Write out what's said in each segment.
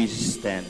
Please stand.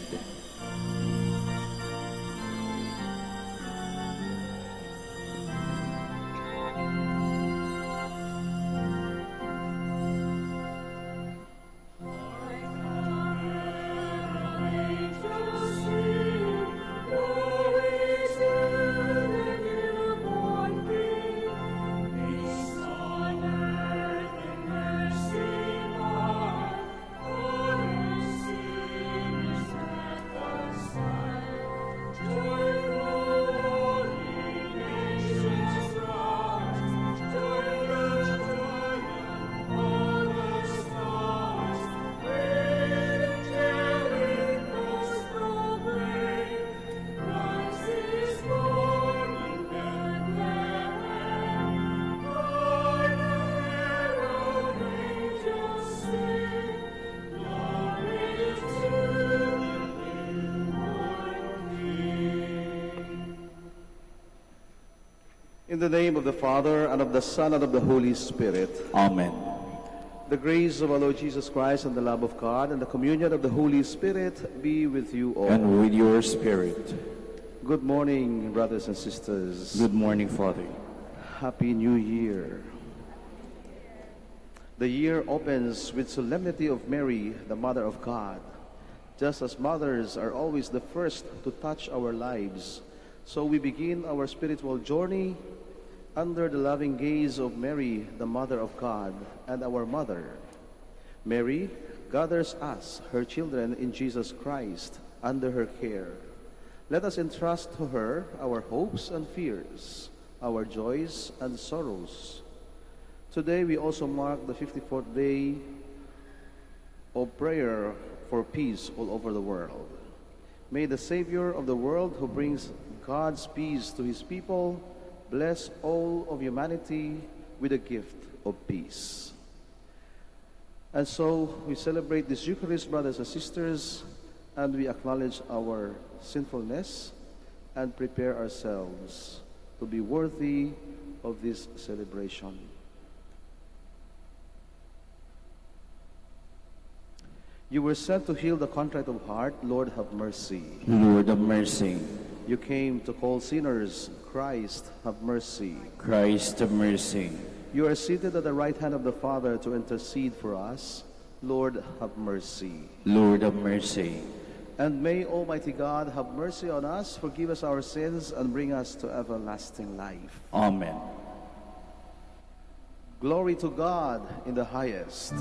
In the name of the Father, and of the Son, and of the Holy Spirit. Amen. The grace of our Lord Jesus Christ, and the love of God, and the communion of the Holy Spirit be with you all. And with your spirit. Good morning, brothers and sisters. Good morning, Father. Happy New Year. The year opens with Solemnity of Mary, the Mother of God. Just as mothers are always the first to touch our lives, so we begin our spiritual journey under the loving gaze of Mary, the Mother of God, and our Mother. Mary gathers us, her children in Jesus Christ, under her care. Let us entrust to her our hopes and fears, our joys and sorrows. Today we also mark the 54th day of prayer for peace all over the world. May the Savior of the world, who brings God's peace to his people, bless all of humanity with a gift of peace. And so we celebrate this Eucharist, brothers and sisters, and we acknowledge our sinfulness and prepare ourselves to be worthy of this celebration. You were sent to heal the contrite of heart. Lord, have mercy. Lord, have mercy. You came to call sinners. Christ, have mercy. Christ, have mercy. You are seated at the right hand of the Father to intercede for us. Lord, have mercy. Lord, have mercy. And may Almighty God have mercy on us, forgive us our sins, and bring us to everlasting life. Amen. Glory to God in the highest.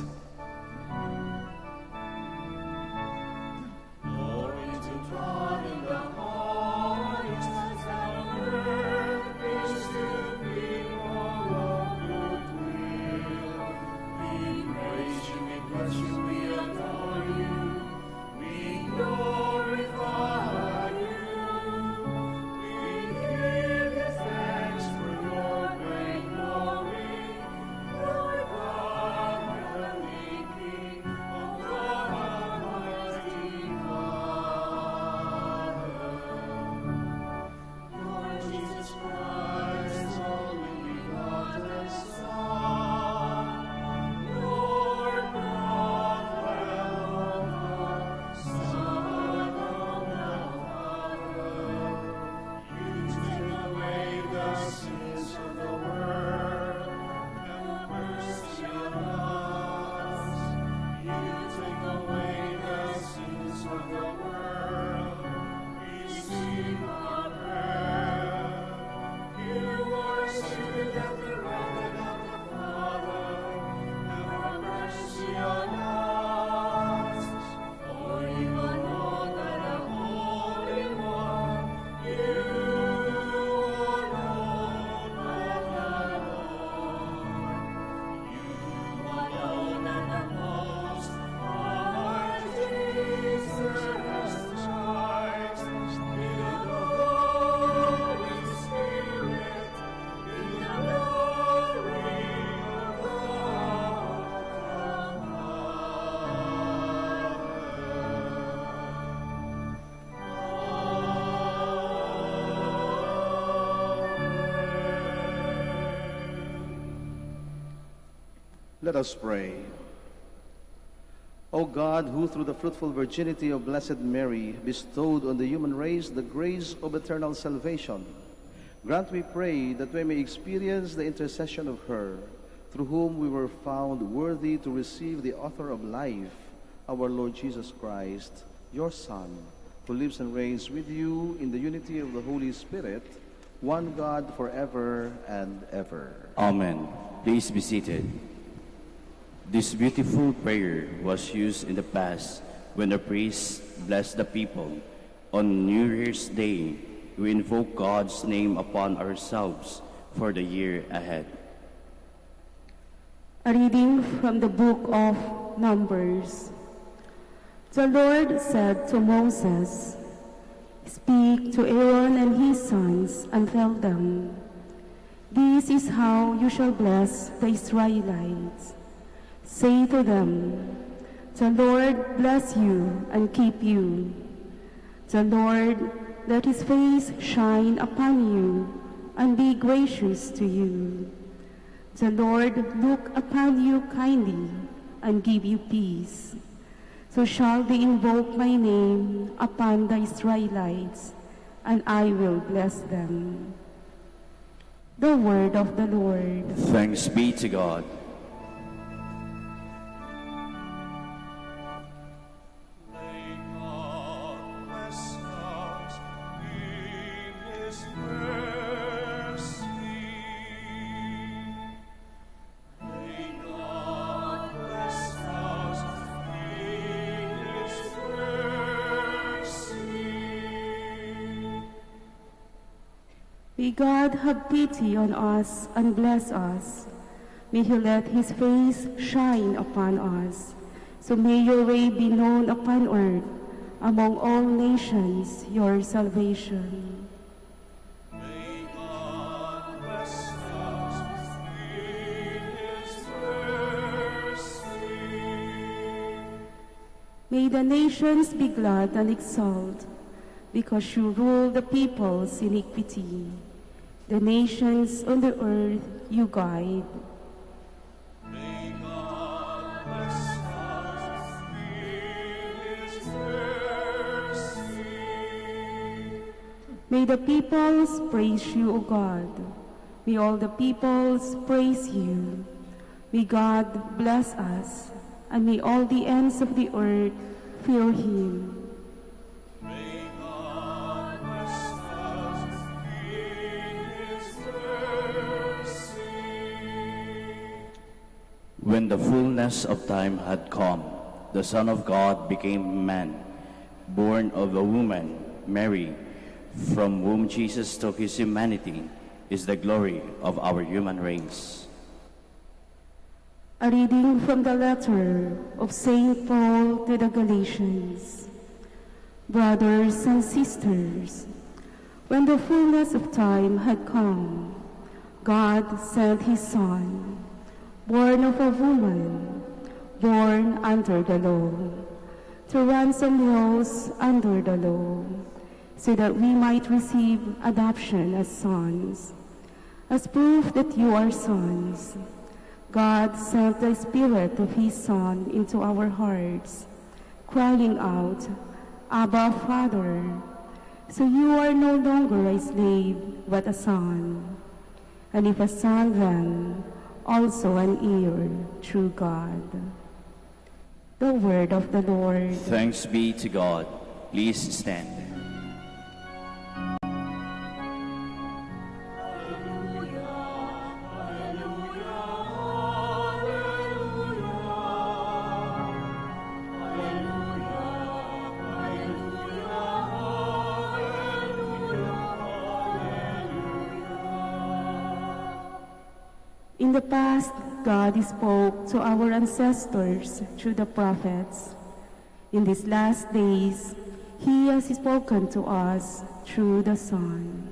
Let us pray. O God, who through the fruitful virginity of Blessed Mary bestowed on the human race the grace of eternal salvation, grant, we pray, that we may experience the intercession of her, through whom we were found worthy to receive the author of life, our Lord Jesus Christ, your Son, who lives and reigns with you in the unity of the Holy Spirit, one God forever and ever. Amen. Please be seated. This beautiful prayer was used in the past when the priests blessed the people. On New Year's Day, we invoke God's name upon ourselves for the year ahead. A reading from the book of Numbers. The Lord said to Moses, "Speak to Aaron and his sons and tell them, this is how you shall bless the Israelites. Say to them, the Lord bless you and keep you. The Lord let his face shine upon you and be gracious to you. The Lord look upon you kindly and give you peace. So shall they invoke my name upon the Israelites, and I will bless them." The word of the Lord. Thanks be to God. May God have pity on us and bless us. May he let his face shine upon us. So may your way be known upon earth, among all nations, your salvation. May God bless us in his mercy. May the nations be glad and exult, because you rule the peoples in equity. The nations on the earth you guide. May God bless us in his mercy. May the peoples praise you, O God. May all the peoples praise you. May God bless us, and may all the ends of the earth fear him. May God bless us in his mercy. When the fullness of time had come, the Son of God became man, born of a woman, Mary, from whom Jesus took his humanity, is the glory of our human race. A reading from the letter of St. Paul to the Galatians. Brothers and sisters, when the fullness of time had come, God sent his Son, born of a woman, born under the law, to ransom those under the law, so that we might receive adoption as sons. As proof that you are sons, God sent the Spirit of his Son into our hearts, crying out, "Abba, Father." So you are no longer a slave, but a son. And if a son, then also an heir through God. The word of the Lord. Thanks be to God. Please stand. In the past, God spoke to our ancestors through the prophets. In these last days, he has spoken to us through the Son.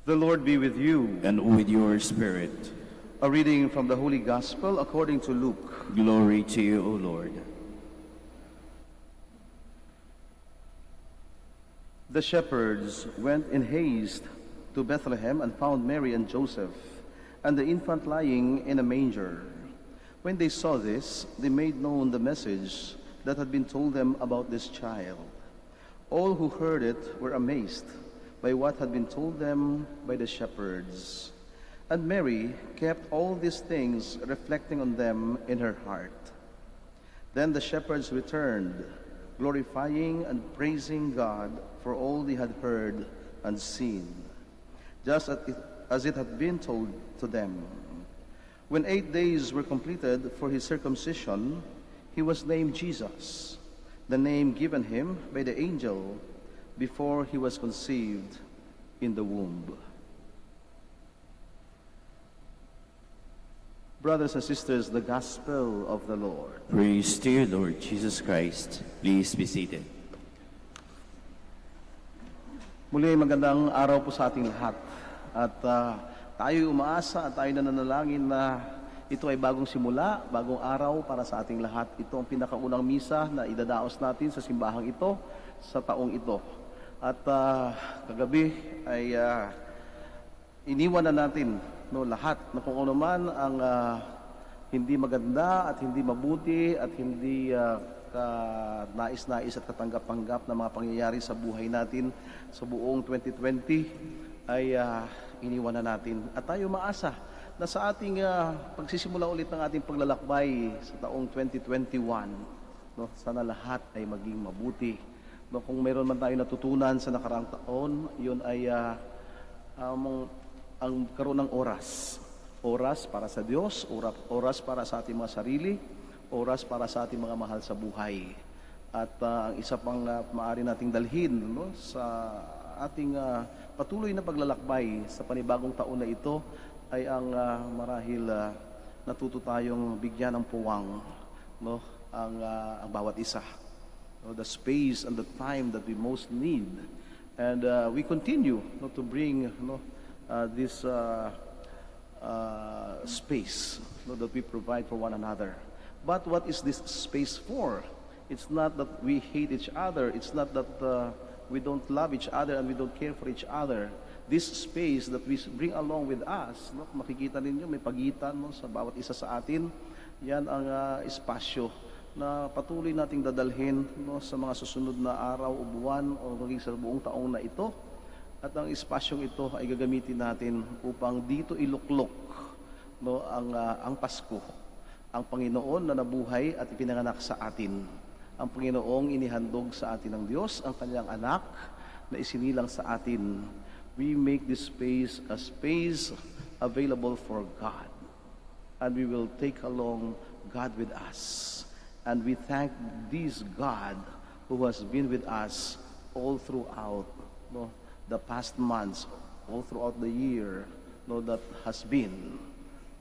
The Lord be with you. and with your spirit. A reading from the Holy Gospel according to Luke. Glory to you, O Lord. The shepherds went in haste to Bethlehem and found Mary and Joseph and the infant lying in a manger. When they saw this, they made known the message that had been told them about this child. All who heard it were amazed by what had been told them by the shepherds. And Mary kept all these things, reflecting on them in her heart. Then the shepherds returned, glorifying and praising God for all they had heard and seen, just as it had been told to them. When 8 days were completed for his circumcision, he was named Jesus, the name given him by the angel before he was conceived in the womb. Brothers and sisters, the Gospel of the Lord. Praise to you, Lord Jesus Christ. Please be seated. Muli magandang araw po sa ating lahat. At tayo umaasa at tayo nananalangin na ito ay bagong simula, bagong araw para sa ating lahat. Ito ang pinakaunang misa na idadaos natin sa simbahang ito sa taong ito. At kagabi ay iniwan na natin lahat na kung ano man ang hindi maganda at hindi mabuti at hindi nais-nais at katanggap-tanggap na mga pangyayari sa buhay natin sa buong 2020 ay iniwan na natin. At tayo maasa na sa ating pagsisimula ulit ng ating paglalakbay sa taong 2021, sana lahat ay maging mabuti. Kung mayroon man tayo natutunan sa nakaraang taon, yun ay ang karoon ng oras. Oras para sa Diyos, oras para sa ating mga sarili, oras para sa ating mga mahal sa buhay. At ang isa pang maaari nating dalhin sa ating patuloy na paglalakbay sa panibagong taon na ito ay ang marahil natuto tayong bigyan ng puwang ang bawat isa. The space and the time that we most need. And we continue to bring this space that we provide for one another. But what is this space for? It's not that we hate each other. It's not that we don't love each other and we don't care for each other. This space that we bring along with us, makikita ninyo may pagitan sa bawat isa sa atin. Yan ang espasyo na patuloy nating dadalhin sa mga susunod na araw o buwan o maging sa buong taong na ito. At ang espasyong ito ay gagamitin natin upang dito iluklok ang Pasko, ang Panginoon na nabuhay at ipinanganak sa atin. Ang Panginoong inihandog sa atin ng Diyos, ang kanyang anak na isinilang sa atin. We make this space a space available for God. And we will take along God with us. And we thank this God who has been with us all throughout the past months, all throughout the year that has been.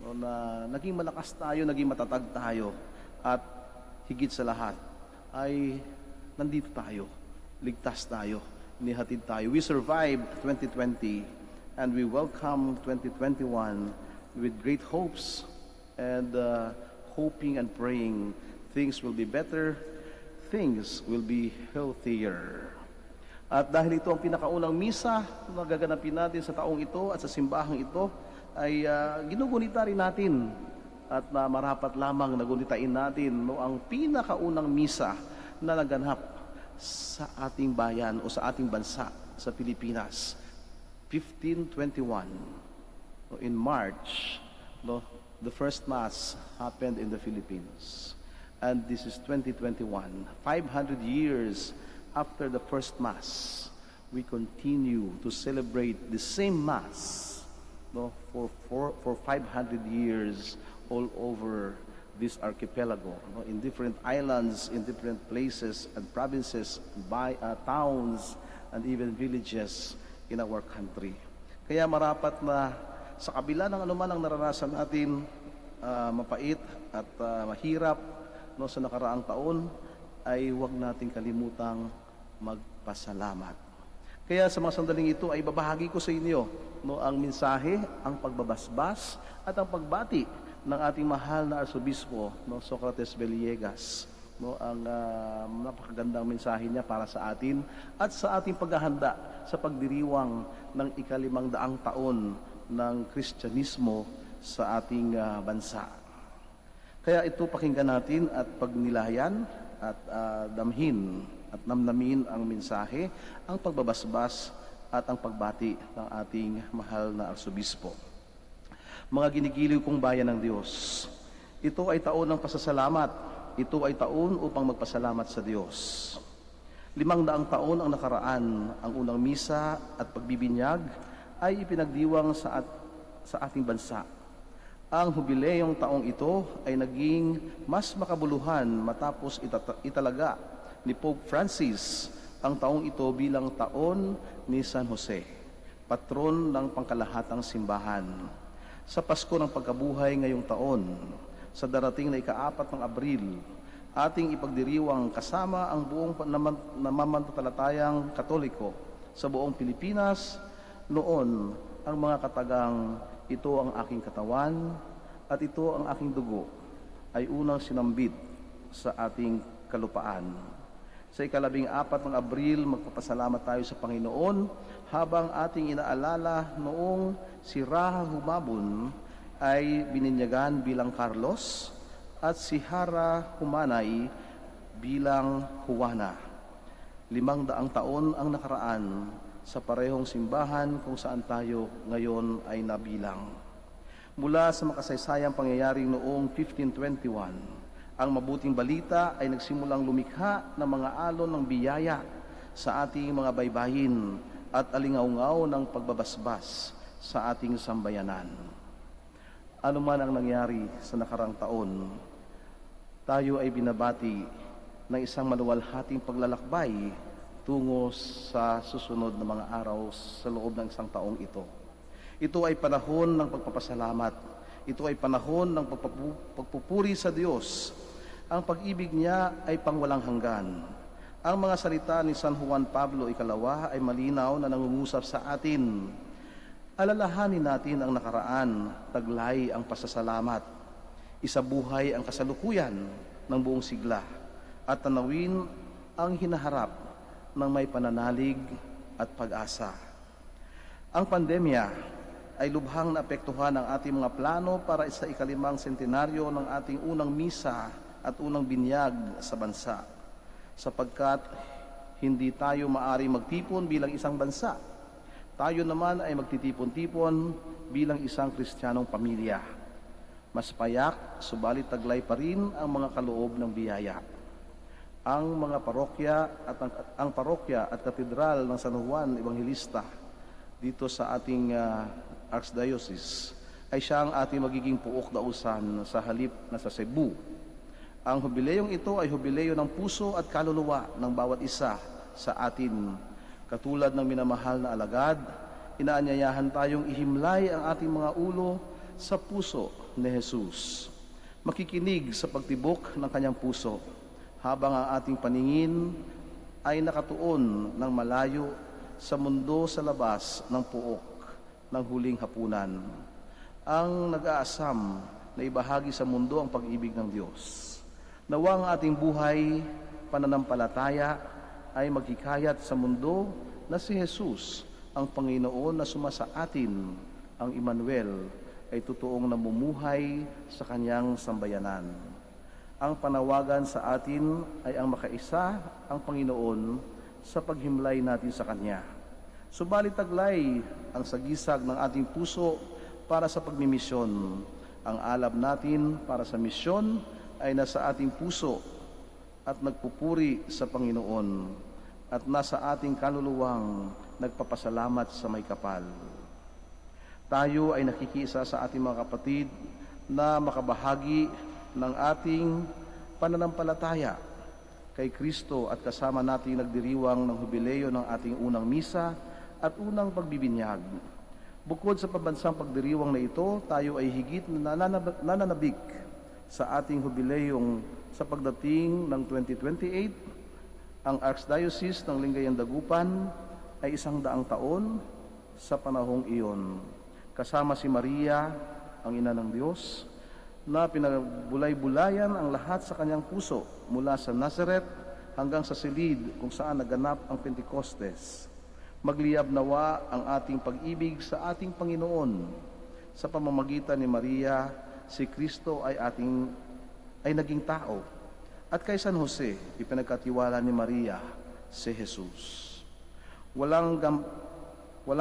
Na naging malakas tayo, naging matatag tayo, at higit sa lahat ay nandito tayo, ligtas tayo, inihatid tayo. We survived 2020 and we welcome 2021 with great hopes and hoping and praying things will be better, things will be healthier. At dahil ito ang pinakaunang misa na gaganapin natin sa taong ito at sa simbahang ito, ay ginugunita rin natin at marapat lamang nagunitain natin ang pinakaunang misa na naganap sa ating bayan o sa ating bansa sa Pilipinas. 1521. In March, the first Mass happened in the Philippines. And this is 2021. 500 years after the first Mass, we continue to celebrate the same Mass for 500 years all over this archipelago, in different islands, in different places and provinces, by towns, and even villages in our country. Kaya marapat na sa kabila ng anuman ang naranasan natin, mapait at mahirap sa nakaraang taon, ay huwag nating kalimutang magpasalamat. Kaya sa mga sandaling ito ay babahagi ko sa inyo ang mensahe, ang pagbabasbas at ang pagbati ng ating mahal na Arsobispo, Socrates Villegas. Ang napakagandang mensahe niya para sa atin at sa ating paghahanda sa pagdiriwang ng ika-500 taon ng Kristyanismo sa ating bansa. Kaya ito pakinggan natin at pagnilayan at damhin at namnamin ang mensahe, ang pagbabasbas at ang pagbati ng ating mahal na Arsobispo. Mga ginigiliw kong bayan ng Diyos, ito ay taon ng pasasalamat. Ito ay taon upang magpasalamat sa Diyos. 500 taon ang nakaraan, ang unang misa at pagbibinyag ay ipinagdiwang sa ating bansa. Ang hubileyong taong ito ay naging mas makabuluhan matapos italaga ni Pope Francis ang taong ito bilang taon ni San Jose, patron ng pangkalahatang simbahan. Sa Pasko ng pagkabuhay ngayong taon, sa darating na ika-4 ng Abril, ating ipagdiriwang kasama ang buong namamanampalatayang Katoliko sa buong Pilipinas. Noon, ang mga katagang, ito ang aking katawan at ito ang aking dugo, ay unang sinambit sa ating kalupaan. Sa ika-14 ng Abril, magpapasalamat tayo sa Panginoon habang ating inaalala noong si Raha Humabon ay bininyagan bilang Carlos at si Hara Humanay bilang Juana. 500 taon ang nakaraan sa parehong simbahan kung saan tayo ngayon ay nabilang. Mula sa makasaysayang pangyayaring noong 1521, ang mabuting balita ay nagsimulang lumikha ng mga alon ng biyaya sa ating mga baybayin at alingaungaw ng pagbabasbas sa ating sambayanan. Ano man ang nangyari sa nakarang taon, tayo ay binabati ng isang maluwalhating paglalakbay tungo sa susunod na mga araw sa loob ng isang taong ito. Ito ay panahon ng pagpapasalamat. Ito ay panahon ng pagpupuri sa Diyos. Ang pag-ibig niya ay pangwalang hanggan. Ang mga salita ni San Juan Pablo II ay malinaw na nangungusap sa atin. Alalahanin natin ang nakaraan, taglay ang pasasalamat. Isabuhay ang kasalukuyan ng buong sigla at tanawin ang hinaharap ng may pananalig at pag-asa. Ang pandemya ay lubhang naapektuhan ang ating mga plano para sa ika-5 sentenaryo ng ating unang misa at unang binyag sa bansa, sapagkat hindi tayo maari magtipon bilang isang bansa. Tayo naman ay magtitipon-tipon bilang isang Kristiyanong pamilya. Mas payak, subalit taglay pa rin ang mga kaloob ng biyaya. Ang mga parokya at katedral ng San Juan Evangelista dito sa ating Archdiocese ay siyang ating magiging puok dausan sa halip na sa Cebu. Ang hubileyong ito ay hubileyo ng puso at kaluluwa ng bawat isa sa atin. Katulad ng minamahal na alagad, inaanyayahan tayong ihimlay ang ating mga ulo sa puso ni Jesus. Makikinig sa pagtibok ng kanyang puso habang ang ating paningin ay nakatuon ng malayo sa mundo sa labas ng puok ng huling hapunan. Ang nag-aasam na ibahagi sa mundo ang pag-ibig ng Diyos. Nawa ang ating buhay, pananampalataya ay magkikayat sa mundo na si Jesus, ang Panginoon na sumasa atin, ang Emmanuel, ay totoong namumuhay sa kanyang sambayanan. Ang panawagan sa atin ay ang makaisa ang Panginoon sa paghimlay natin sa Kanya. Subalit taglay ang sagisag ng ating puso para sa pagmimisyon. Ang alab natin para sa misyon ay nasa ating puso at nagpupuri sa Panginoon at nasa ating kaluluwang nagpapasalamat sa may kapal. Tayo ay nakikiisa sa ating mga kapatid na makabahagi ng ating pananampalataya kay Kristo at kasama nating nagdiriwang ng hubileyo ng ating unang misa at unang pagbibinyag. Bukod sa pambansang pagdiriwang na ito, tayo ay higit na nananabik sa ating hubileyong sa pagdating ng 2028, ang Archdiocese ng Lingayen Dagupan ay 100 taon sa panahong iyon. Kasama si Maria, ang ina ng Diyos, na pinagbulay-bulayan ang lahat sa kanyang puso mula sa Nazareth hanggang sa silid kung saan naganap ang Pentecostes. Magliyab nawa ang ating pag-ibig sa ating Panginoon. Sa pamamagitan ni Maria, si Kristo ay naging tao. At kay San Jose, ipinagkatiwala ni Maria si Jesus. Walang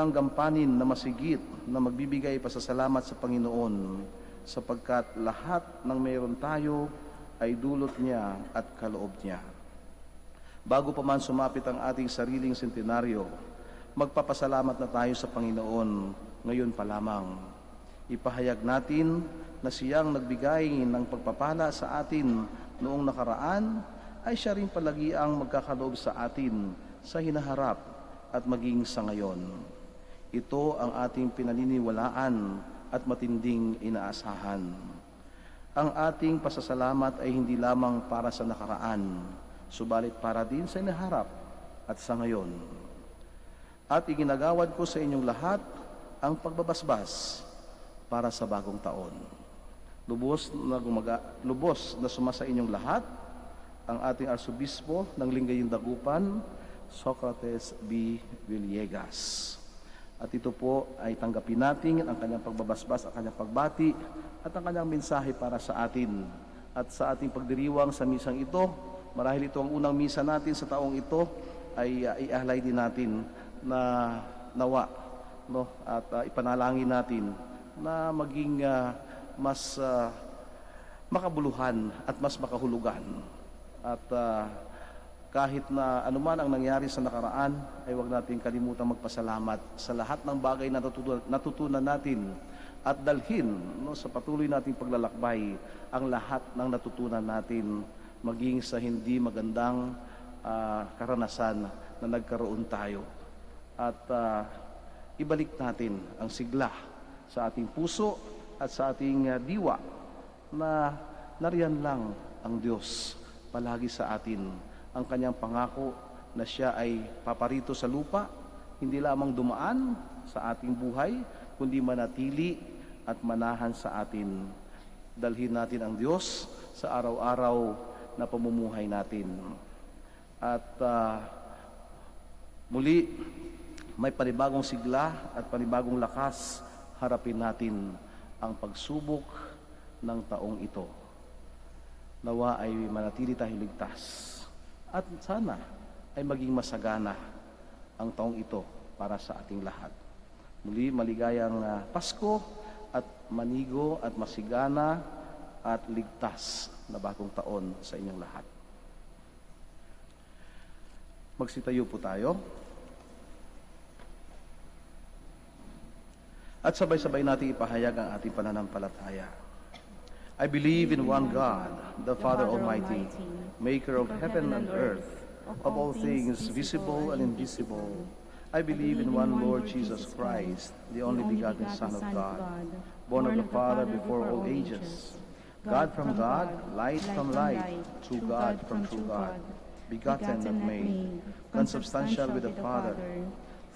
gampanin na masigit na magbibigay pasasalamat sa Panginoon, sapagkat lahat ng mayroon tayo ay dulot niya at kaloob niya. Bago pa man sumapit ang ating sariling sentenaryo, magpapasalamat na tayo sa Panginoon ngayon pa lamang. Ipahayag natin na siyang nagbigay ng pagpapala sa atin noong nakaraan, ay siya rin palagi ang magkakaloob sa atin sa hinaharap at maging sa ngayon. Ito ang ating pinaniniwalaan at matinding inaasahan. Ang ating pasasalamat ay hindi lamang para sa nakaraan, subalit para din sa hinaharap at sa ngayon. At iginagawad ko sa inyong lahat ang pagbabasbas para sa bagong taon. Lubos na sumasa inyong lahat ang ating Arsobispo ng Lingayen Dagupan, Socrates B. Villegas. At ito po ay tanggapin natin ang kanyang pagbabasbas, ang kanyang pagbati at ang kanyang mensahe para sa atin. At sa ating pagdiriwang sa misang ito, marahil ito ang unang misa natin sa taong ito, ay iahlay din natin na nawa, no? At ipanalangin natin na maging mas makabuluhan at mas makahulugan. At kahit na anuman ang nangyari sa nakaraan, ay huwag natin kalimutang magpasalamat sa lahat ng bagay na natutunan natin at dalhin, no, sa patuloy nating paglalakbay ang lahat ng natutunan natin, maging sa hindi magandang karanasan na nagkaroon tayo. At ibalik natin ang sigla sa ating puso at sa ating diwa na nariyan lang ang Diyos palagi sa atin. Ang kanyang pangako na siya ay paparito sa lupa, hindi lamang dumaan sa ating buhay, kundi manatili at manahan sa atin. Dalhin natin ang Diyos sa araw-araw na pamumuhay natin. At muli, may panibagong sigla at panibagong lakas, harapin natin ang pagsubok ng taong ito. Nawa ay manatili tayo ligtas. At sana ay maging masagana ang taong ito para sa ating lahat. Muli, maligayang Pasko at manigo at masigana at ligtas na bagong taon sa inyong lahat. Magsitayo po tayo. At sabay-sabay natin ipahayag ang ating pananampalataya. I believe in one God, the Father Almighty, maker of heaven and earth, of all things visible and invisible. I believe in one Lord Jesus Christ, the only begotten Son of God, born of the Father before all ages, God from God, light from light, true God from true God, begotten, not made, consubstantial with the Father.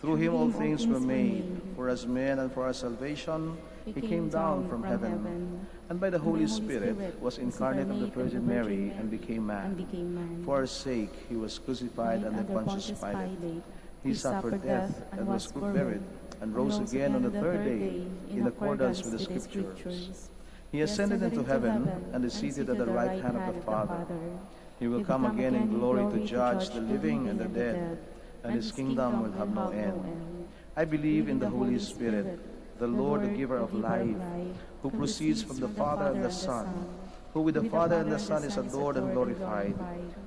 Through him all things were made. For as men and for our salvation, he came down from heaven, and by the Holy Spirit was incarnate of the Virgin Mary and became man. For our sake he was crucified under Pontius Pilate. He suffered death and was buried, and rose again on the third day in accordance with the Scriptures. He ascended into heaven and is seated at the right hand of the Father. He will come again in glory to judge the living and the dead, and his kingdom will have no end. I believe in the Holy Spirit, the Lord, the giver of life, who proceeds from the Father and the Son, who with the Father and the Son is adored and glorified,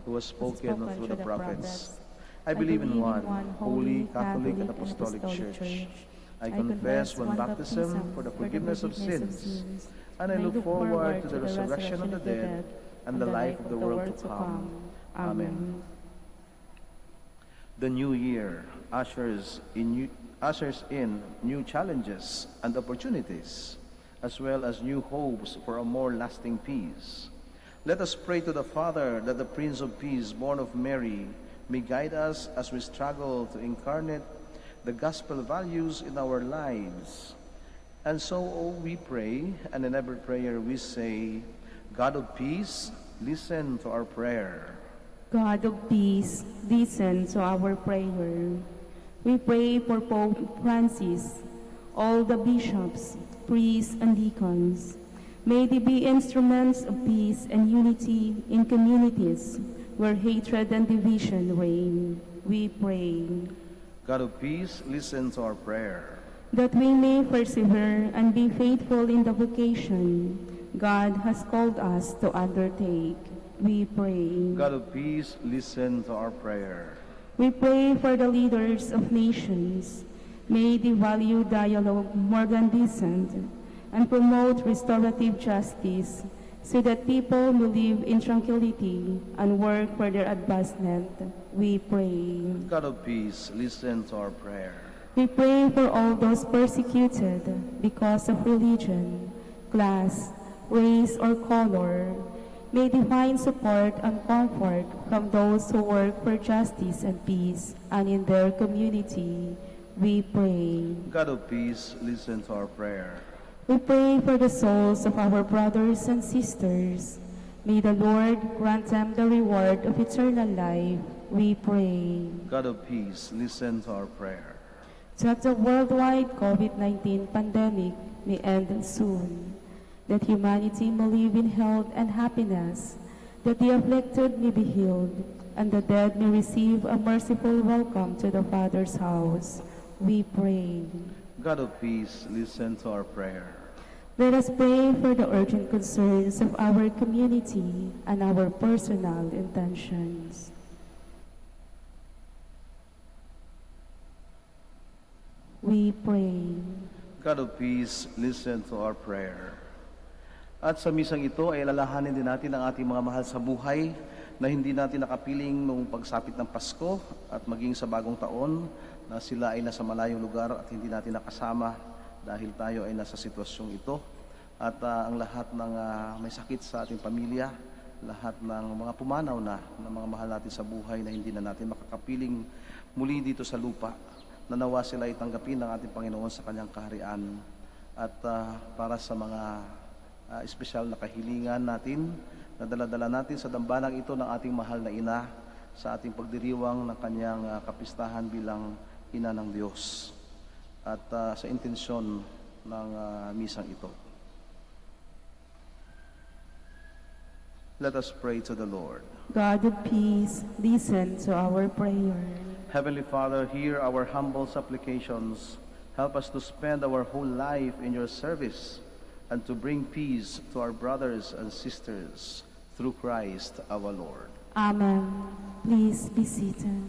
who has spoken through the prophets. I believe in one holy, Catholic, and Apostolic Church. I confess one baptism for the forgiveness of sins, and I look forward to the resurrection of the dead and the life of the world to come. Amen. The new year ushers in new challenges and opportunities, as well as new hopes for a more lasting peace. Let us pray to the Father that the Prince of Peace, born of Mary, may guide us as we struggle to incarnate the gospel values in our lives. And so, we pray, and in every prayer we say, God of peace, listen to our prayer. God of peace, listen to our prayer. We pray for Pope Francis, all the bishops, priests, and deacons. May they be instruments of peace and unity in communities where hatred and division reign. We pray God of peace, listen to our prayer. that we may persevere and be faithful in the vocation God has called us to undertake. We pray. God of peace, listen to our prayer. We pray for the leaders of nations. May they value dialogue more than dissent and promote restorative justice so that people will live in tranquility and work for their advancement. We pray. God of peace, listen to our prayer. We pray for all those persecuted because of religion, class, race, or color. May they find support and comfort from those who work for justice and peace and in their community. We pray. God of peace, listen to our prayer. We pray for the souls of our brothers and sisters. May the Lord grant them the reward of eternal life. We pray. God of peace, listen to our prayer. That the worldwide COVID-19 pandemic may end soon, that humanity may live in health and happiness, that the afflicted may be healed, and the dead may receive a merciful welcome to the Father's house. We pray. God of peace, listen to our prayer. Let us pray for the urgent concerns of our community and our personal intentions. We pray. God of peace, listen to our prayer. At sa misang ito ay alalahanin din natin ang ating mga mahal sa buhay na hindi natin nakapiling nung pagsapit ng Pasko at maging sa bagong taon na sila ay nasa malayong lugar at hindi natin nakasama dahil tayo ay nasa sitwasyong ito. At ang lahat ng may sakit sa ating pamilya, lahat ng mga pumanaw na mga mahal natin sa buhay na hindi na natin makakapiling muli dito sa lupa, na nawa sila itanggapin ng ating Panginoon sa kanyang kaharian. At para sa mga espesyal na kahilingan natin, na dala-dala natin sa dambanang ito ng ating mahal na ina sa ating pagdiriwang ng kanyang kapistahan bilang ina ng Diyos at sa intensyon ng misang ito. Let us pray to the Lord. God of peace, listen to our prayer. Heavenly Father, hear our humble supplications. Help us to spend our whole life in your service and to bring peace to our brothers and sisters through Christ our Lord. Amen. Please be seated.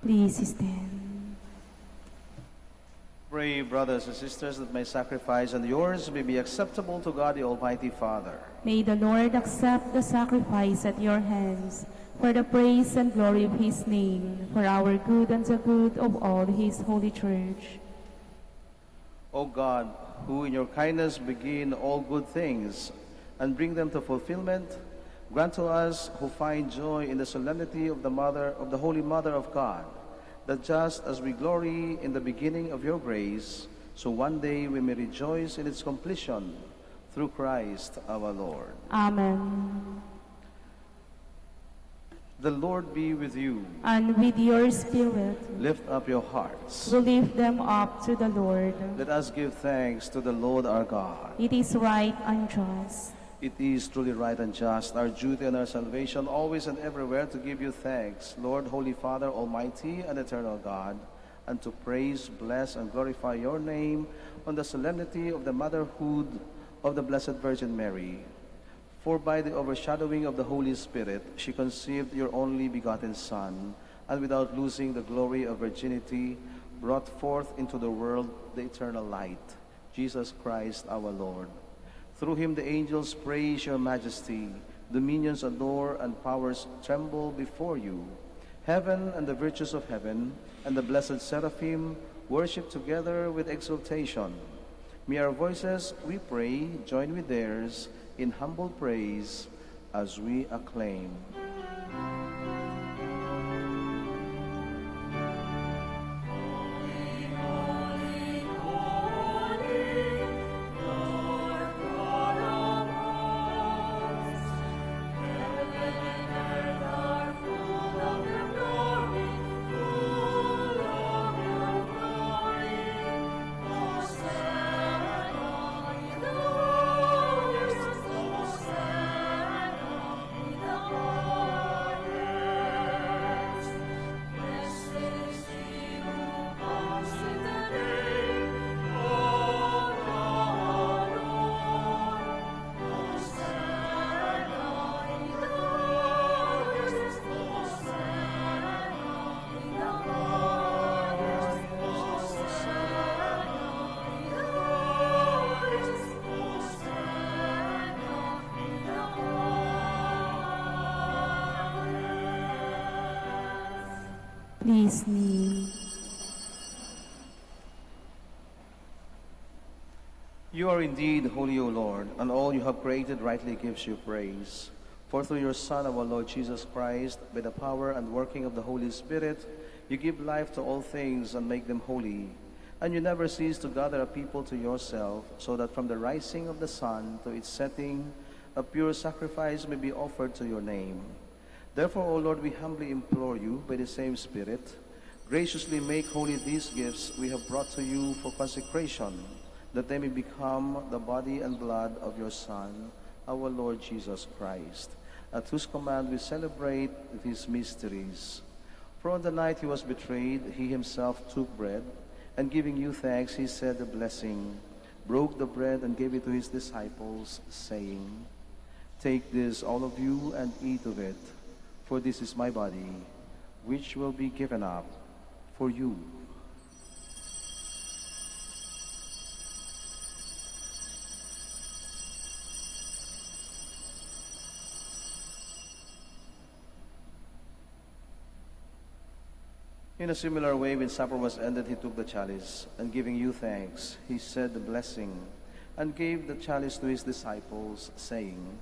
Please stand. Pray Pray, brothers and sisters, that my sacrifice and yours may be acceptable to God the Almighty Father. May the Lord accept the sacrifice at your hands for the praise and glory of his name, for our good and the good of all his holy church. O God, who in your kindness begin all good things and bring them to fulfillment, grant to us who find joy in the solemnity of the Holy Mother of God, that just as we glory in the beginning of your grace, so one day we may rejoice in its completion through Christ our Lord. Amen. The Lord be with you. And with your spirit, Lift up your hearts. we lift them up to the Lord. Let us give thanks to the Lord our God. It is right and just. It is truly right and just, our duty and our salvation, always and everywhere to give you thanks, Lord, Holy Father, Almighty and Eternal God, and to praise, bless, and glorify your name on the solemnity of the motherhood of the Blessed Virgin Mary. For by the overshadowing of the Holy Spirit, she conceived your only begotten Son, and without losing the glory of virginity, brought forth into the world the eternal light, Jesus Christ our Lord. Through him the angels praise your majesty, dominions adore, and powers tremble before you. Heaven and the virtues of heaven and the blessed seraphim worship together with exultation. May our voices, we pray, join with theirs in humble praise as we acclaim. Please kneel. You are indeed holy, O Lord, and all you have created rightly gives you praise. For through your Son, our Lord Jesus Christ, by the power and working of the Holy Spirit, you give life to all things and make them holy. And you never cease to gather a people to yourself, so that from the rising of the sun to its setting, a pure sacrifice may be offered to your name. Therefore, O Lord, we humbly implore you, by the same Spirit, graciously make holy these gifts we have brought to you for consecration, that they may become the body and blood of your Son, our Lord Jesus Christ, at whose command we celebrate these mysteries. For on the night he was betrayed, he himself took bread, and giving you thanks, he said the blessing, broke the bread, and gave it to his disciples, saying, "Take this, all of you, and eat of it, for this is my body, which will be given up for you." In a similar way, when supper was ended, he took the chalice, and giving you thanks, he said the blessing, and gave the chalice to his disciples, saying,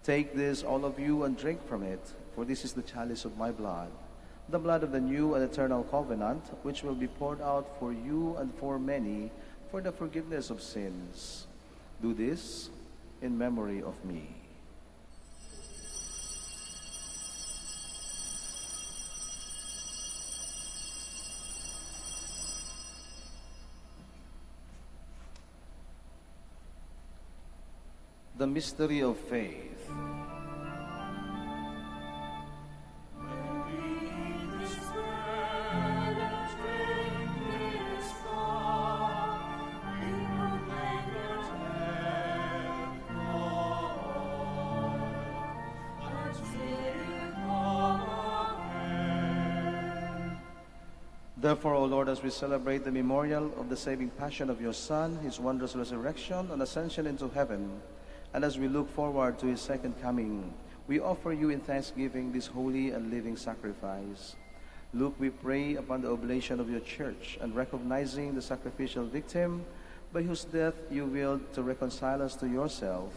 "Take this, all of you, and drink from it, for this is the chalice of my blood, the blood of the new and eternal covenant, which will be poured out for you and for many for the forgiveness of sins. Do this in memory of me." The mystery of faith. Therefore, O Lord, as we celebrate the memorial of the saving passion of your Son, his wondrous resurrection and ascension into heaven, and as we look forward to his second coming, we offer you in thanksgiving this holy and living sacrifice. Look, we pray, upon the oblation of your church, and recognizing the sacrificial victim by whose death you willed to reconcile us to yourself,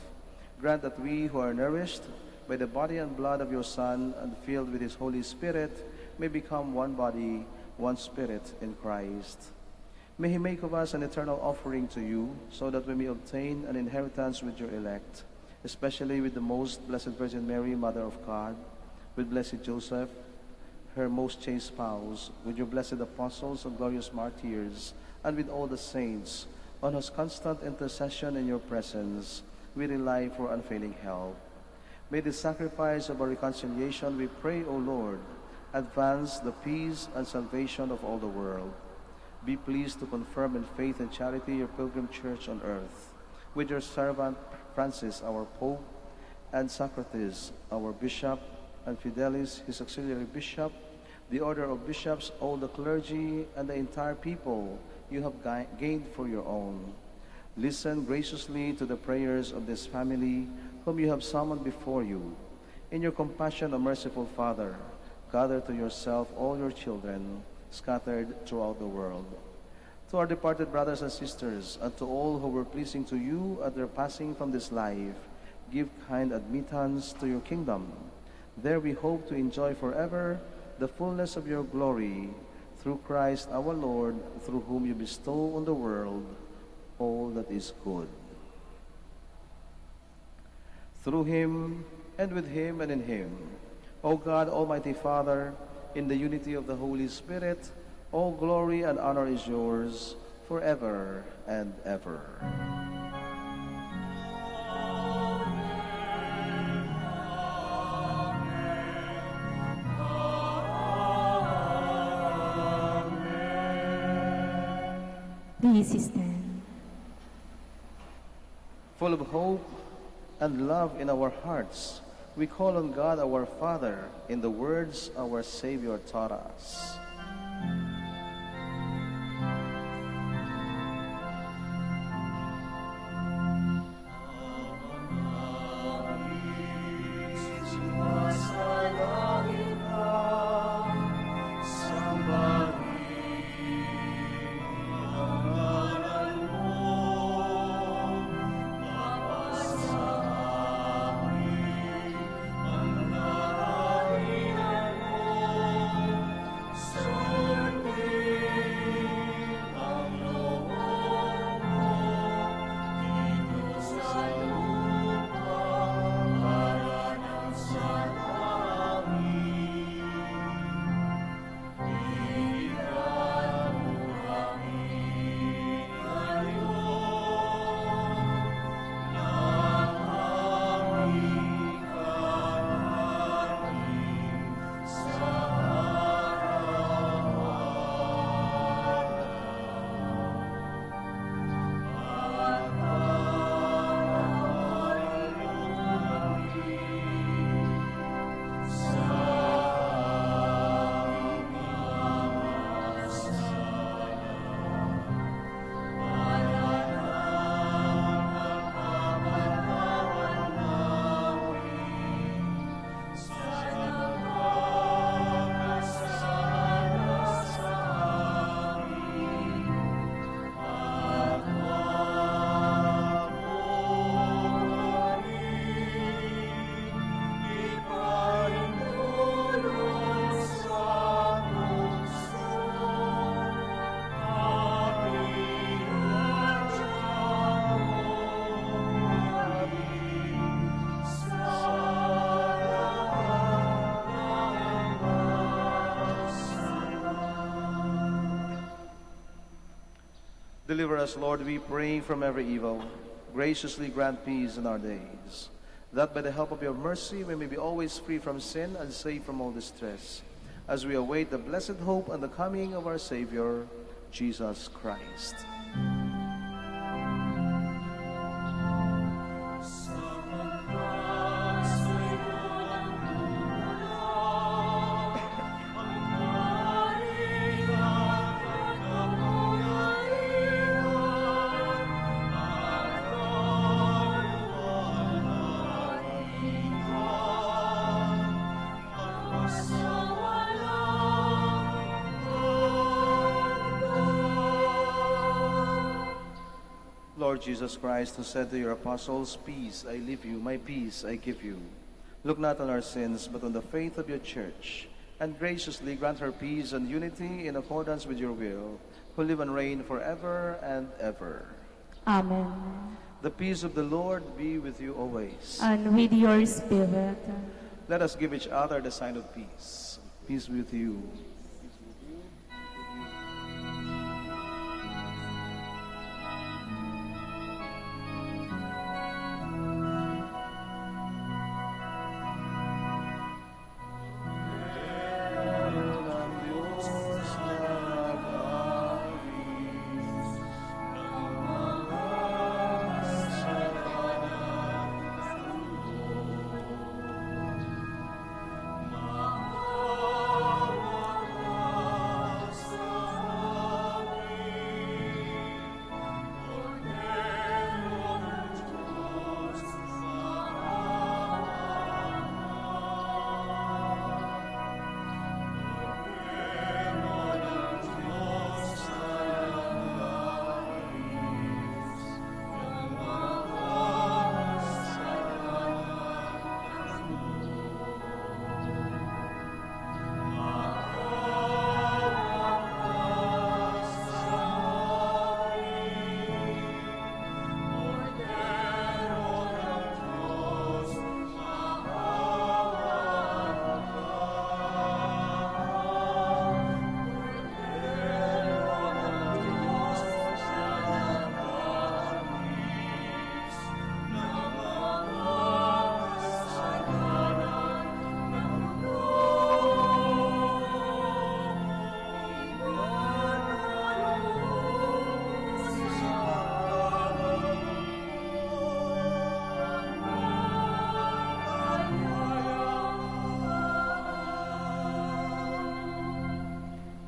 grant that we who are nourished by the body and blood of your Son and filled with his Holy Spirit may become one body, one spirit in Christ. May he make of us an eternal offering to you, so that we may obtain an inheritance with your elect, especially with the most blessed Virgin Mary, Mother of God, with blessed Joseph, her most chaste spouse, with your blessed apostles and glorious martyrs, and with all the saints, on whose constant intercession in your presence we rely for unfailing help. May the sacrifice of our reconciliation, we pray, O Lord, advance the peace and salvation of all the world. Be pleased to confirm in faith and charity your pilgrim church on earth, with your servant Francis, our Pope, and Socrates, our Bishop, and Fidelis, his auxiliary bishop, the order of bishops, all the clergy, and the entire people you have gained for your own. Listen graciously to the prayers of this family whom you have summoned before you. In your compassion, O merciful Father, gather to yourself all your children scattered throughout the world. To our departed brothers and sisters, and to all who were pleasing to you at their passing from this life, give kind admittance to your kingdom. There we hope to enjoy forever the fullness of your glory, through Christ our Lord, through whom you bestow on the world all that is good. Through him, and with him, and in him, O God, Almighty Father, in the unity of the Holy Spirit, all glory and honor is yours forever and ever. Please stand. Full of hope and love in our hearts, we call on God our Father in the words our Savior taught us. Deliver us, Lord, we pray, from every evil. Graciously grant peace in our days, that by the help of your mercy we may be always free from sin and safe from all distress, as we await the blessed hope and the coming of our Savior, Jesus Christ. Maria, Lord Jesus Christ, who said to your apostles, "Peace I leave you, my peace I give you," look not on our sins, but on the faith of your church, and graciously grant her peace and unity in accordance with your will, who live and reign forever and ever. Amen. The peace of the Lord be with you always. And with your spirit. Let us give each other the sign of peace. Peace with you.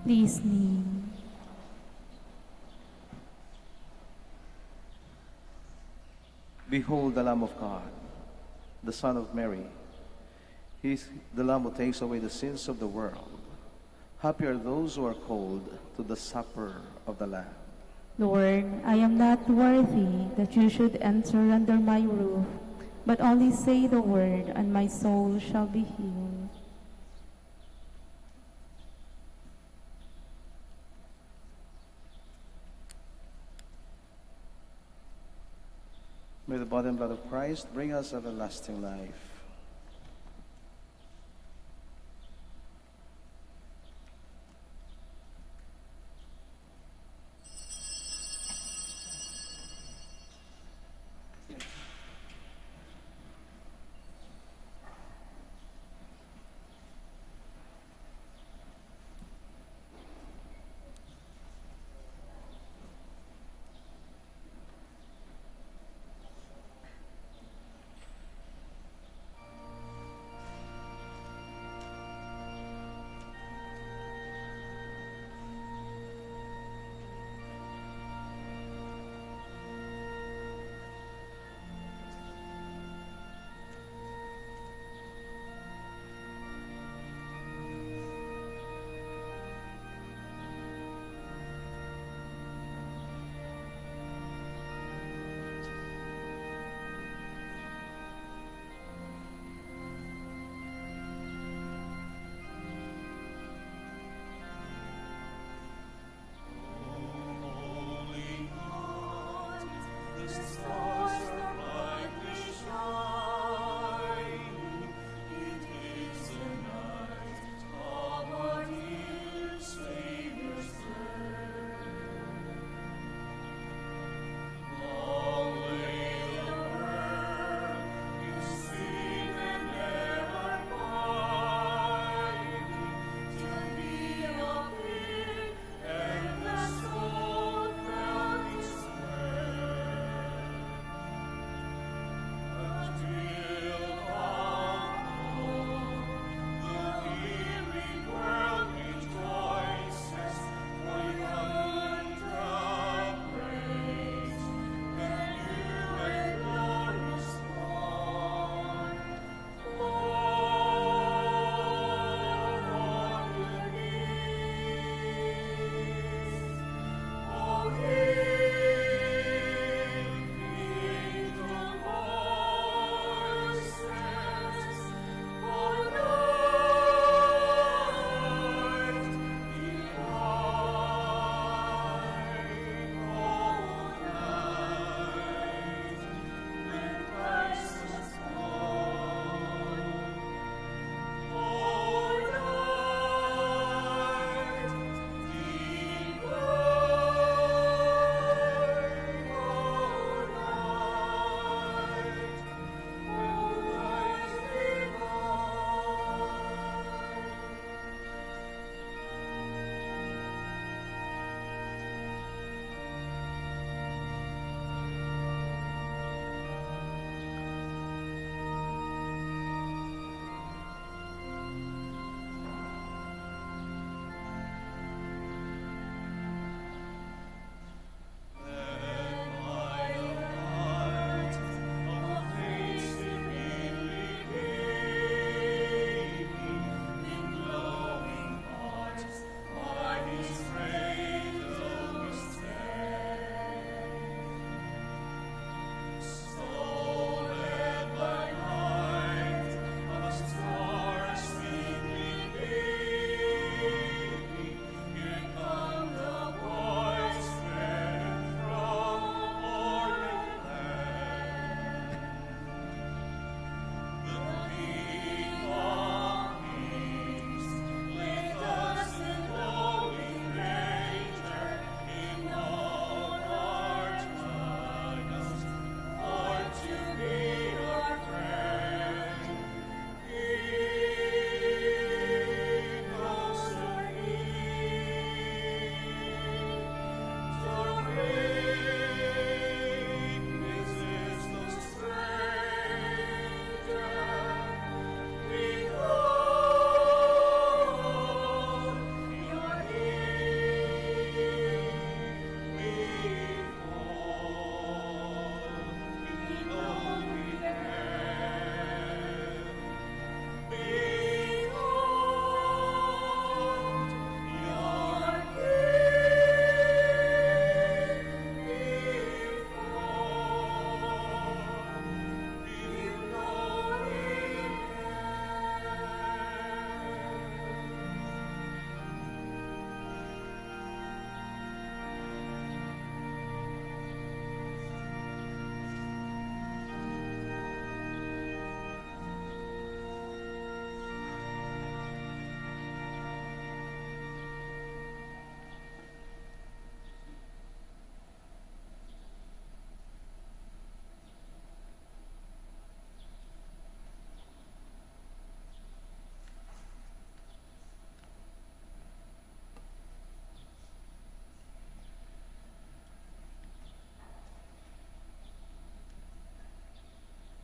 Please kneel. Behold the Lamb of God, the Son of Mary. He is the Lamb who takes away the sins of the world. Happy are those who are called to the supper of the Lamb. Lord, I am not worthy that you should enter under my roof, but only say the word, and my soul shall be healed. May the body and blood of Christ bring us everlasting life.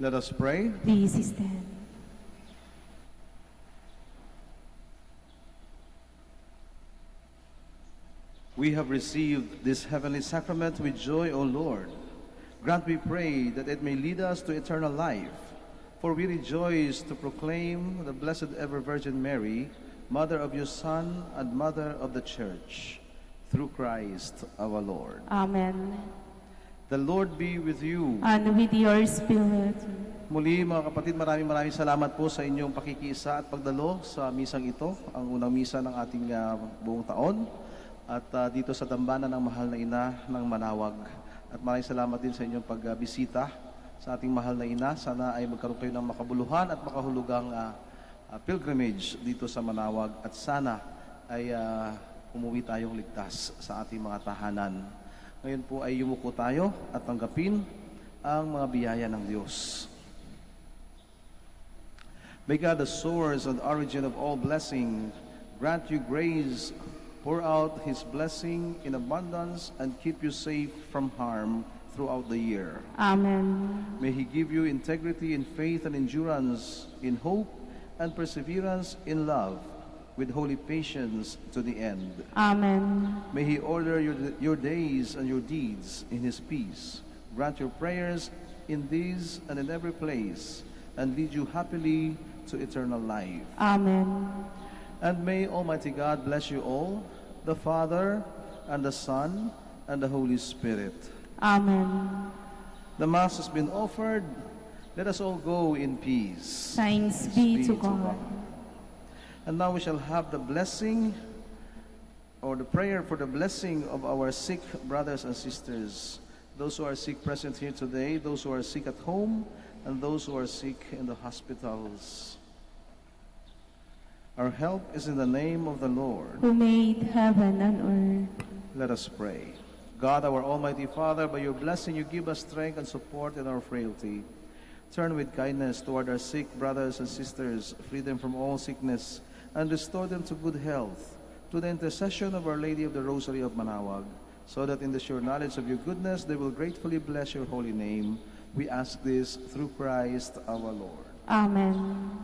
Let us pray. Please stand. We have received this heavenly sacrament with joy, O Lord. Grant, we pray, that it may lead us to eternal life. For we rejoice to proclaim the Blessed Ever Virgin Mary, Mother of your Son and Mother of the Church, through Christ our Lord. Amen. The Lord be with you. And with your spirit. Muli mga kapatid, maraming salamat po sa inyong pakikiisa at pagdalo sa misang ito, ang unang misa ng ating buong taon. At dito sa dambana ng mahal na ina ng Manaoag. At maraming salamat din sa inyong pagbisita sa ating mahal na ina. Sana ay magkaroon kayo ng makabuluhan at makahulugang pilgrimage dito sa Manaoag. At sana ay umuwi tayong ligtas sa ating mga tahanan. Ngayon po ay yumuko tayo at tanggapin ang mga biyaya ng Diyos. May God, the source and origin of all blessing, grant you grace, pour out His blessing in abundance, and keep you safe from harm throughout the year. Amen. May He give you integrity in faith and endurance, in hope and perseverance in love, with holy patience to the end. Amen. May He order your days and your deeds in His peace. Grant your prayers in these and in every place, and lead you happily to eternal life. Amen. And may Almighty God bless you all, the Father, and the Son, and the Holy Spirit. Amen. The Mass has been offered. Let us all go in peace. Thanks be to God. And now we shall have the blessing, or the prayer for the blessing of our sick brothers and sisters. Those who are sick present here today, those who are sick at home, and those who are sick in the hospitals. Our help is in the name of the Lord, Who made heaven and earth. Let us pray. God, our Almighty Father, by your blessing you give us strength and support in our frailty. Turn with kindness toward our sick brothers and sisters, free them from all sickness, and restore them to good health, to the intercession of Our Lady of the Rosary of Manaoag, so that in the sure knowledge of your goodness they will gratefully bless your holy name. We ask this through Christ our Lord. Amen.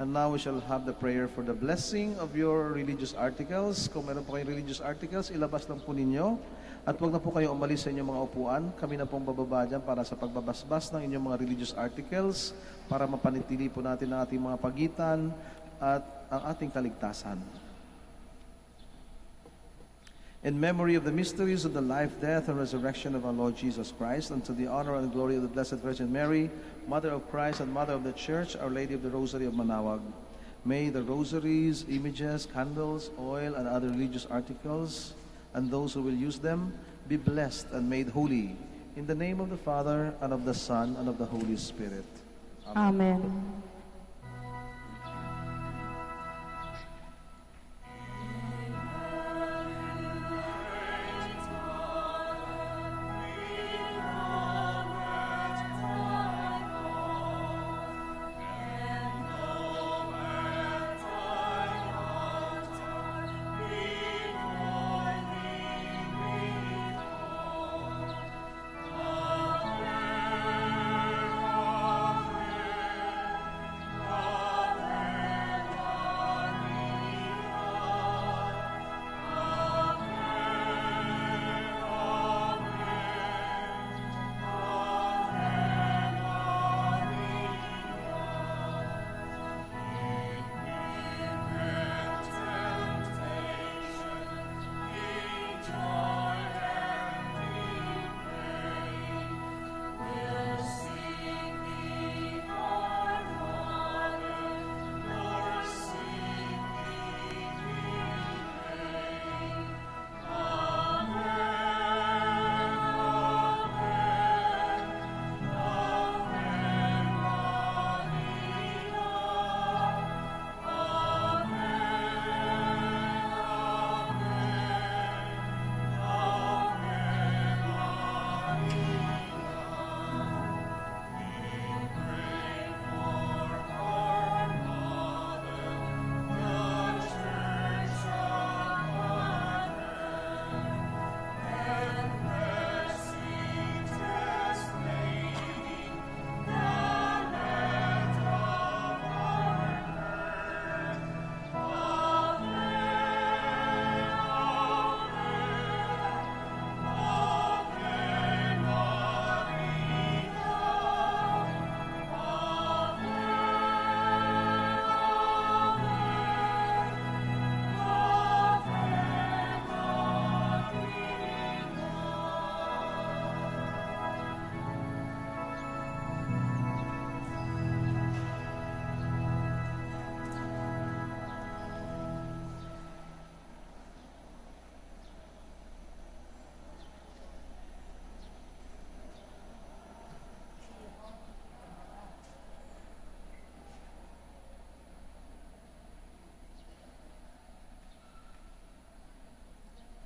And now we shall have the prayer for the blessing of your religious articles. Kung meron po kayong religious articles, ilabas lang po ninyo. At huwag na po kayo umalis sa inyong mga upuan. Kami na pong bababa dyan para sa pagbabasbas ng inyong mga religious articles para mapanitili po natin ang ating mga pagitan at ang ating kaligtasan. In memory of the mysteries of the life, death, and resurrection of our Lord Jesus Christ, and to the honor and glory of the Blessed Virgin Mary, Mother of Christ and Mother of the Church, Our Lady of the Rosary of Manaoag, may the rosaries, images, candles, oil, and other religious articles, and those who will use them, be blessed and made holy. In the name of the Father, and of the Son, and of the Holy Spirit. Amen.